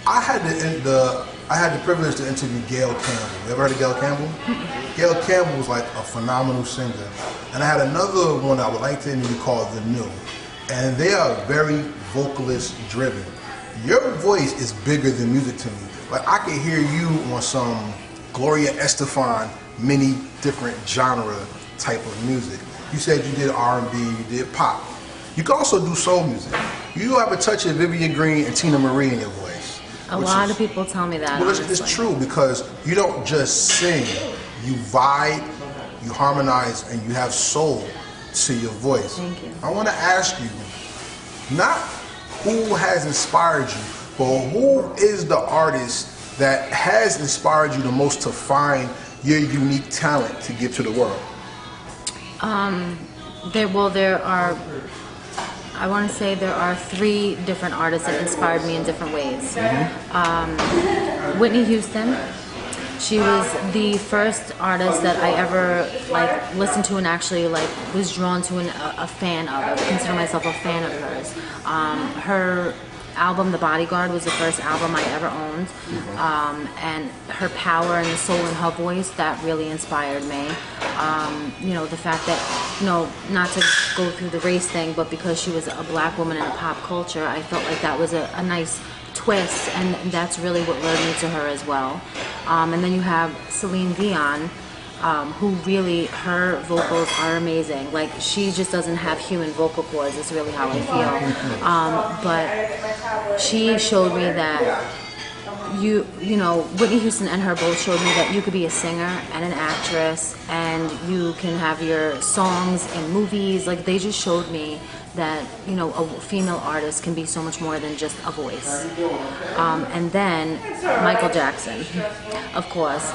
I had the privilege to interview Gail Campbell. You ever heard of Gail Campbell? Gail Campbell was like a phenomenal singer. And I had another one I would like to interview called The New. And they are very vocalist driven. Your voice is bigger than music to me. Like I could hear you on some Gloria Estefan, many different genre type of music. You said you did R&B, you did pop. You can also do soul music. You have a touch of Vivian Green and Tina Marie in your voice. A lot of people tell me that. Well, it's true because you don't just sing, you vibe, you harmonize, and you have soul to your voice. Thank you. I want to ask you, not who has inspired you, but who is the artist that has inspired you the most to find your unique talent to give to the world? There are, I want to say there are 3 different artists that inspired me in different ways. Whitney Houston. She was the first artist that I ever listened to and actually was drawn to and a fan of. I would consider myself a fan of hers. Her album, The Bodyguard, was the first album I ever owned, and her power and the soul in her voice, that really inspired me. The fact that, not to go through the race thing, but because she was a black woman in a pop culture, I felt like that was a nice twist, and that's really what led me to her as well. And then you have Celine Dion, who really, her vocals are amazing. Like, she just doesn't have human vocal cords, is really how I feel. But she showed me that Whitney Houston and her both showed me that you could be a singer and an actress, and you can have your songs in movies. Like, they just showed me that, a female artist can be so much more than just a voice. And then Michael Jackson, of course,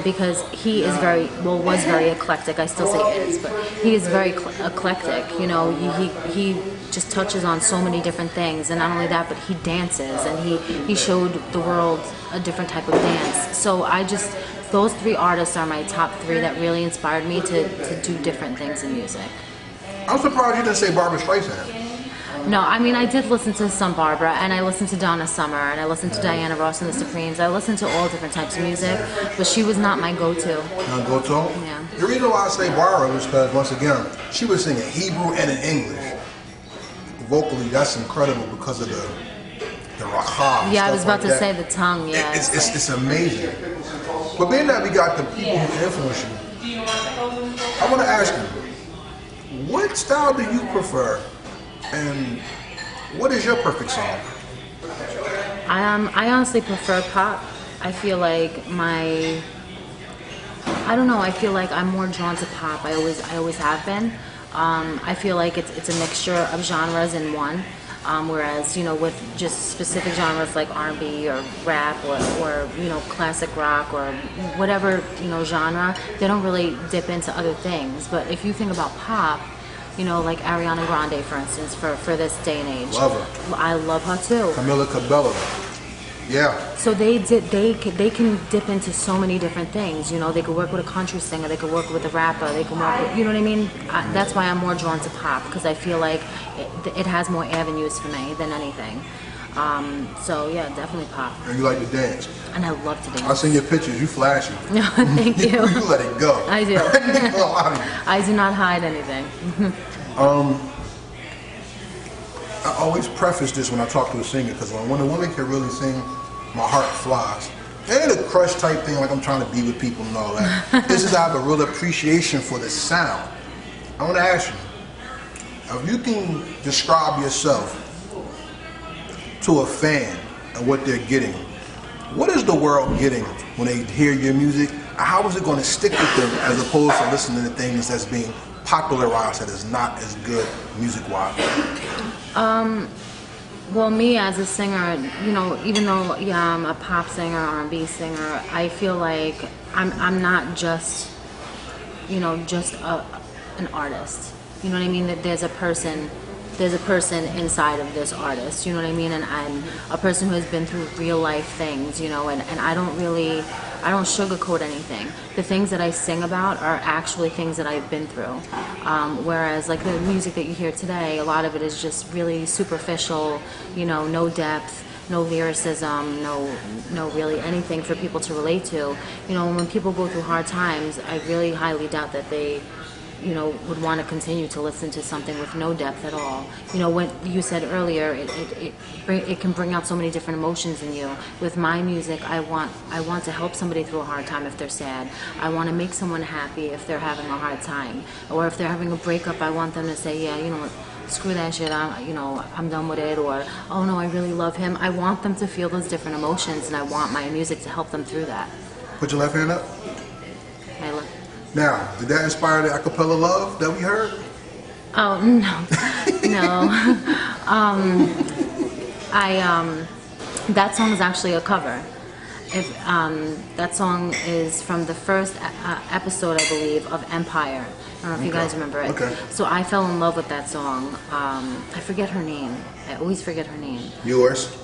because he is was very eclectic. I still say is, but he is very eclectic. He just touches on so many different things, and not only that, but he dances, and he showed the world a different type of dance. So those 3 artists are my top 3 that really inspired me to do different things in music. I'm surprised you didn't say Barbra Streisand. No, I mean, I did listen to some Barbara, and I listened to Donna Summer, and I listened to Diana Ross and the Supremes. I listened to all different types of music, but she was not my go-to. Not go-to? Yeah. The reason why I say Barbara is because, once again, she was singing Hebrew and in English. Vocally, that's incredible because of the racha. Yeah, I was about to say the tongue, yeah. It's amazing. But being that we got the people who influence you, I want to ask you, what style do you prefer, and what is your perfect song? I honestly prefer pop. I feel like I feel like I'm more drawn to pop. I always have been. I feel like it's a mixture of genres in one. Whereas, with just specific genres like R&B or rap or classic rock or whatever, genre, they don't really dip into other things. But if you think about pop, like Ariana Grande, for instance, for this day and age. Love her. I love her too. Camila Cabello. Yeah. So they can dip into so many different things. They could work with a country singer, they could work with a rapper, they can work with, you know what I mean? That's why I'm more drawn to pop, because I feel like it has more avenues for me than anything. So yeah, definitely pop. And you like to dance. And I love to dance. I seen your pictures, you flashy. Thank you. You let it go. I do. I do not hide anything. I always preface this when I talk to a singer, because when a woman can really sing, my heart flies. It ain't a crush type thing like I'm trying to be with people and all that. This is I have a real appreciation for the sound. I want to ask you, if you can describe yourself to a fan and what they're getting, what is the world getting when they hear your music? How is it going to stick with them as opposed to listening to things that's being popularized that is not as good music-wise? Well, me as a singer, even though I'm a pop singer, R&B singer, I feel like I'm not just, just an artist. You know what I mean? That there's a person inside of this artist. You know what I mean? And I'm a person who has been through real life things. And I don't sugarcoat anything. The things that I sing about are actually things that I've been through. Whereas like the music that you hear today, a lot of it is just really superficial, no depth, no lyricism, no really anything for people to relate to. You know, when people go through hard times, I really highly doubt that they, you know, would want to continue to listen to something with no depth at all. You know, what you said earlier, it can bring out so many different emotions in you. With my music, I want to help somebody through a hard time if they're sad. I want to make someone happy if they're having a hard time, or if they're having a breakup. I want them to say, yeah, you know what, screw that shit, I'm done with it, or oh no, I really love him. I want them to feel those different emotions, and I want my music to help them through that. Put your left hand up. My left. Now, did that inspire the acapella love that we heard? Oh no, no. That song is actually a cover. That song is from the first episode, I believe, of Empire. I don't know if you guys remember it. Okay. So I fell in love with that song. I forget her name. I always forget her name. Yours.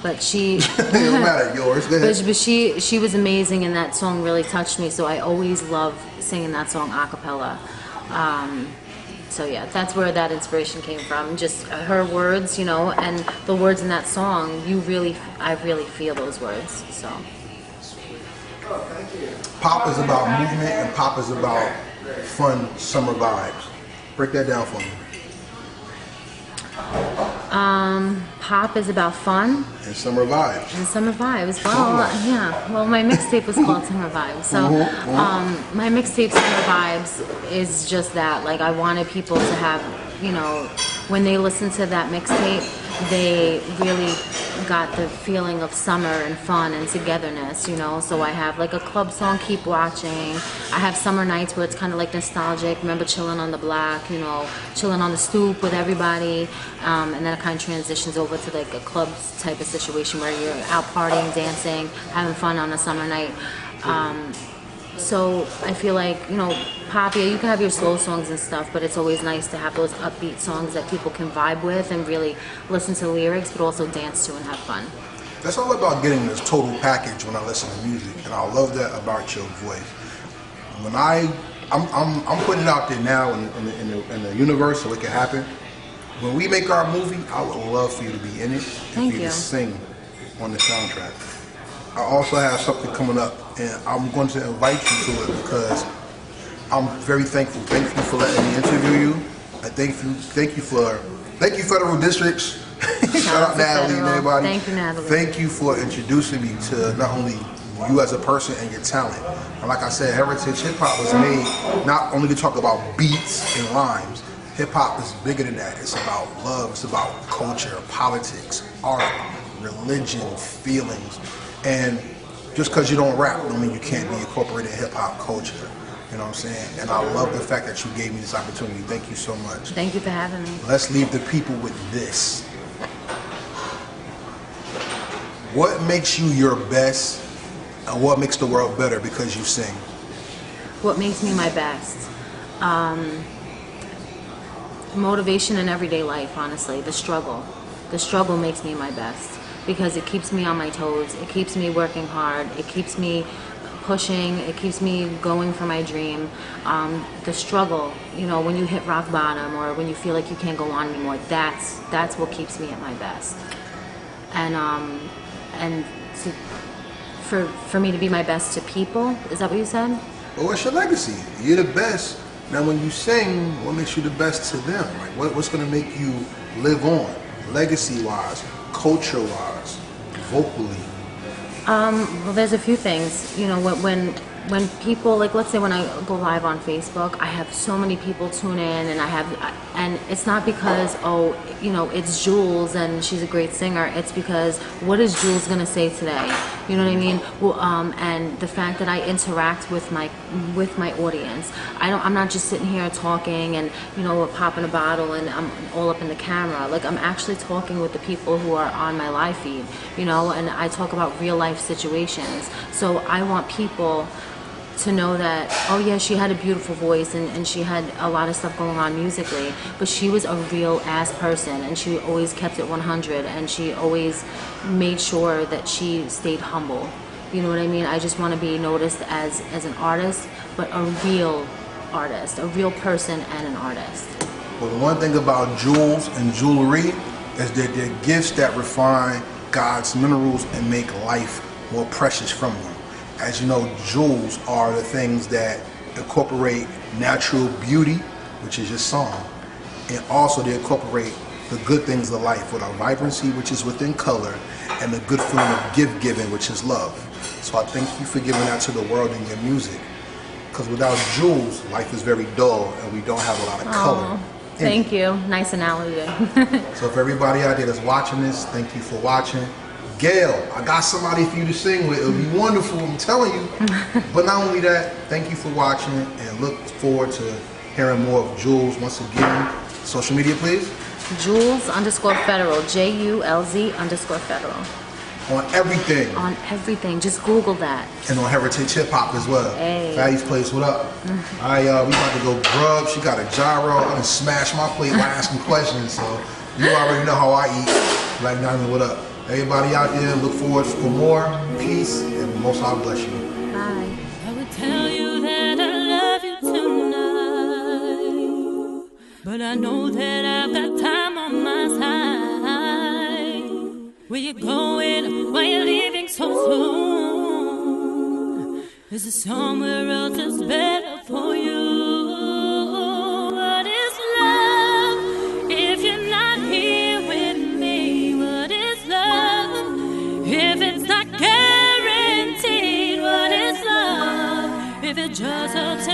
But she. It don't matter. Yours. Go ahead. But she was amazing, and that song really touched me. So I always love singing that song a cappella. So yeah, that's where that inspiration came from. Just her words, you know, and the words in that song. I really feel those words. So. Pop is about movement, and pop is about fun summer vibes. Break that down for me. Pop is about fun And summer vibes. and summer vibes. Well, yeah. Well, my mixtape was called Summer Vibes. So, my mixtape Summer Vibes is just that. Like, I wanted people to have, you know, when they listen to that mixtape, they really got the feeling of summer and fun and togetherness, you know. So I have like a club song, Keep Watching. I have summer nights where it's kind of like nostalgic. Remember chilling on the block, you know, chilling on the stoop with everybody. And then it kind of transitions over to like a club type of situation where you're out partying, dancing, having fun on a summer night. So I feel like, you know, pop, yeah, you can have your slow songs and stuff, but it's always nice to have those upbeat songs that people can vibe with and really listen to lyrics, but also dance to and have fun. That's all about getting this total package when I listen to music, and I love that about your voice. When I'm putting it out there now in the universe so it can happen. When we make our movie, I would love for you to be in it and for you to sing on the soundtrack. I also have something coming up, and I'm going to invite you to it because I'm very thankful. Thank you for letting me interview you. I thank you Federal Districts. Shout out Natalie and everybody. Thank you, Natalie. Thank you for introducing me to not only you as a person and your talent. And like I said, Heritage Hip Hop was made not only to talk about beats and rhymes. Hip Hop is bigger than that. It's about love. It's about culture, politics, art, religion, feelings. And just because you don't rap don't mean you can't be incorporated in hip hop culture. You know what I'm saying? And I love the fact that you gave me this opportunity. Thank you so much. Thank you for having me. Let's leave the people with this. What makes you your best, and what makes the world better because you sing? What makes me my best? Motivation in everyday life, honestly. The struggle. The struggle makes me my best because it keeps me on my toes. It keeps me working hard. It keeps me pushing. It keeps me going for my dream. The struggle, you know, when you hit rock bottom or when you feel like you can't go on anymore, that's what keeps me at my best. And for me to be my best to people, is that what you said? Well, what's your legacy? You're the best. Now, when you sing, what makes you the best to them? Like, what's going to make you live on, legacy-wise, culture-wise, vocally? Well, there's a few things. You know, when people, like, let's say when I go live on Facebook, I have so many people tune in, and it's not because, oh, you know, it's Julz and she's a great singer. It's because what is Julz gonna say today? You know what I mean? Well, and the fact that I interact with my audience. I'm not just sitting here talking and, you know, popping a bottle and I'm all up in the camera. Like, I'm actually talking with the people who are on my live feed, you know, and I talk about real life situations. So I want people to know that, oh yeah, she had a beautiful voice and she had a lot of stuff going on musically, but she was a real ass person and she always kept it 100 and she always made sure that she stayed humble. You know what I mean? I just want to be noticed as an artist, but a real artist, a real person and an artist. Well, the one thing about jewels and jewelry is that they're gifts that refine God's minerals and make life more precious from them. As you know, jewels are the things that incorporate natural beauty, which is your song, and also they incorporate the good things of life with our vibrancy, which is within color, and the good feeling of gift giving, which is love. So I thank you for giving that to the world in your music. Because without jewels, life is very dull and we don't have a lot of color. Thank you. Nice analogy. So for everybody out there that's watching this, thank you for watching. Gail, I got somebody for you to sing with. It'll be wonderful, I'm telling you. But not only that, thank you for watching and look forward to hearing more of Julz once again. Social media, please. Julz_Federal. JULZ_Federal. On everything. On everything. Just Google that. And on Heritage Hip Hop as well. Hey. Fatty's Place, what up? All right, we about to go grub. She got a gyro. I'm gonna smash my plate by asking questions. So you already know how I eat. Like Diamond, what up? Everybody out there, look forward for more. Peace, and most I'll bless you. Bye. I would tell you that I love you tonight, but I know that I've got time on my side. Where you going? Why you leaving so soon? Is it somewhere else that's better for you? What is love if you're not here with me? What is love if it's not guaranteed? What is love if it just helps?